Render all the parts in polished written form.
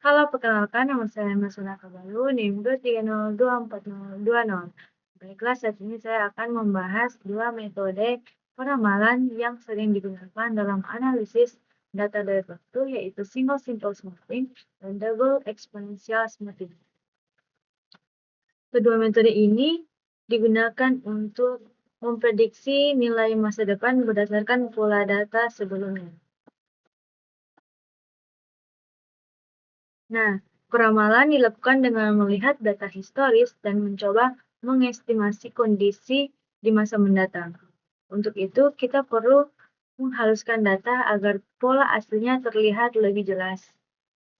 Halo, perkenalkan nama saya Masuna Kabalu, NIM 2302420. Baiklah, saat ini saya akan membahas dua metode peramalan yang sering digunakan dalam analisis data dari waktu, yaitu single simple smoothing dan double exponential smoothing. Kedua metode ini digunakan untuk memprediksi nilai masa depan berdasarkan pola data sebelumnya. Nah, peramalan dilakukan dengan melihat data historis dan mencoba mengestimasi kondisi di masa mendatang. Untuk itu, kita perlu menghaluskan data agar pola aslinya terlihat lebih jelas.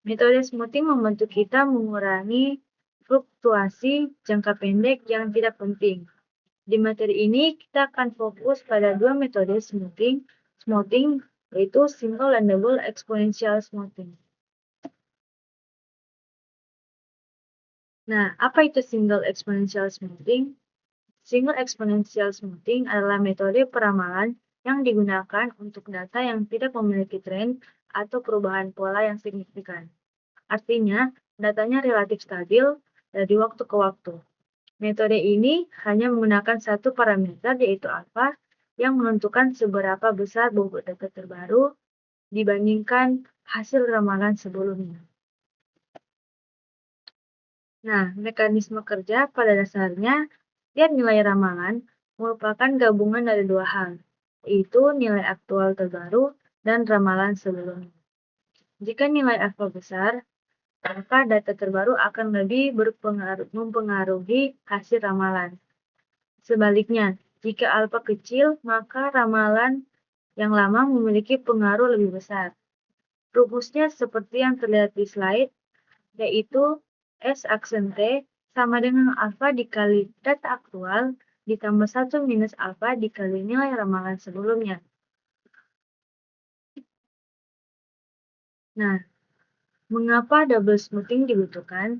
Metode smoothing membantu kita mengurangi fluktuasi jangka pendek yang tidak penting. Di materi ini, kita akan fokus pada dua metode smoothing, yaitu single dan double exponential smoothing. Nah, apa itu single exponential smoothing? Single exponential smoothing adalah metode peramalan yang digunakan untuk data yang tidak memiliki tren atau perubahan pola yang signifikan. Artinya, datanya relatif stabil dari waktu ke waktu. Metode ini hanya menggunakan satu parameter, yaitu alfa, yang menentukan seberapa besar bobot data terbaru dibandingkan hasil ramalan sebelumnya. Nah, mekanisme kerja pada dasarnya, tiap nilai ramalan merupakan gabungan dari dua hal, yaitu nilai aktual terbaru dan ramalan sebelumnya. Jika nilai alfa besar, maka data terbaru akan lebih mempengaruhi hasil ramalan. Sebaliknya, jika alfa kecil, maka ramalan yang lama memiliki pengaruh lebih besar. Rumusnya seperti yang terlihat di slide, yaitu S aksen T sama dengan alfa dikali data aktual ditambah 1 minus alfa dikali nilai ramalan sebelumnya. Nah, mengapa double smoothing dibutuhkan?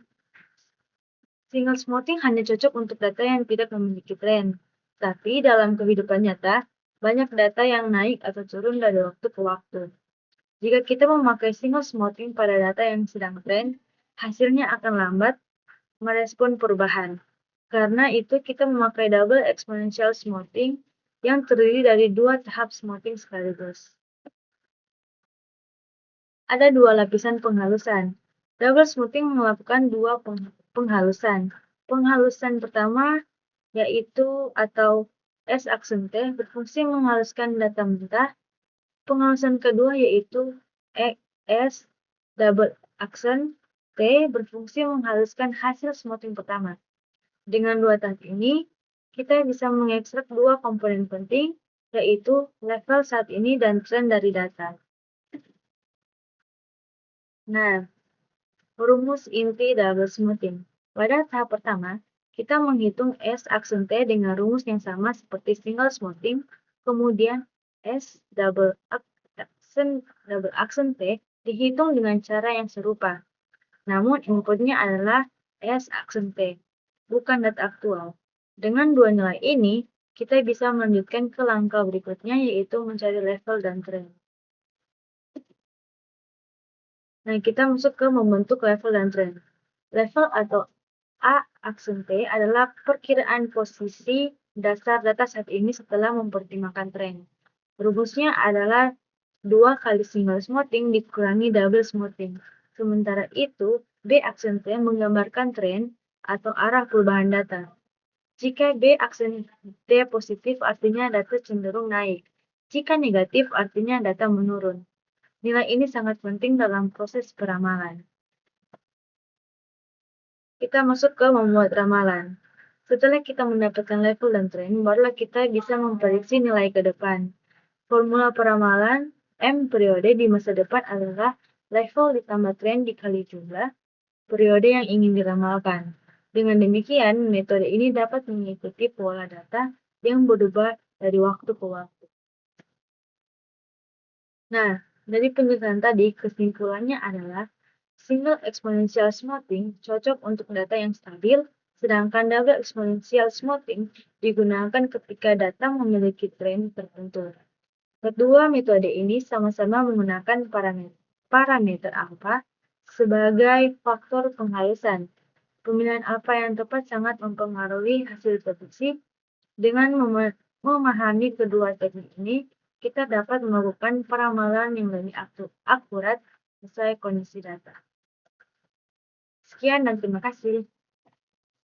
Single smoothing hanya cocok untuk data yang tidak memiliki tren. Tapi dalam kehidupan nyata, banyak data yang naik atau turun dari waktu ke waktu. Jika kita memakai single smoothing pada data yang sedang tren, hasilnya akan lambat merespon perubahan. Karena itu kita memakai double exponential smoothing yang terdiri dari dua tahap smoothing sekaligus. Ada dua lapisan penghalusan. Double smoothing melakukan dua penghalusan. Penghalusan pertama yaitu atau S aksen T berfungsi menghaluskan data mentah. Penghalusan kedua yaitu S double aksen T berfungsi menghaluskan hasil smoothing pertama. Dengan dua tahap ini, kita bisa mengekstrak dua komponen penting, yaitu level saat ini dan tren dari data. Nah, rumus inti double smoothing. Pada tahap pertama, kita menghitung S aksen T dengan rumus yang sama seperti single smoothing, kemudian S double aksen T dihitung dengan cara yang serupa. Namun inputnya adalah S aksen T, bukan data aktual. Dengan dua nilai ini, kita bisa melanjutkan ke langkah berikutnya, yaitu mencari level dan tren. Nah, kita masuk ke membentuk level dan tren. Level atau A aksen T adalah perkiraan posisi dasar data saat ini setelah mempertimbangkan tren. Rumusnya adalah 2 kali single smoothing dikurangi double smoothing. Sementara itu, B aksen T menggambarkan tren atau arah perubahan data. Jika B aksen T positif artinya data cenderung naik. Jika negatif artinya data menurun. Nilai ini sangat penting dalam proses peramalan. Kita masuk ke membuat ramalan. Setelah kita mendapatkan level dan tren, barulah kita bisa memprediksi nilai ke depan. Formula peramalan M periode di masa depan adalah level ditambah tren dikali jumlah periode yang ingin diramalkan. Dengan demikian, metode ini dapat mengikuti pola data yang berubah dari waktu ke waktu. Nah, dari penjelasan tadi, kesimpulannya adalah single exponential smoothing cocok untuk data yang stabil, sedangkan double exponential smoothing digunakan ketika data memiliki tren tertentu. Kedua metode ini sama-sama menggunakan parameter alfa, sebagai faktor penghalusan. Pemilihan apa yang tepat sangat mempengaruhi hasil prediksi. Dengan memahami kedua teknik ini, kita dapat melakukan peramalan yang lebih akurat sesuai kondisi data. Sekian dan terima kasih.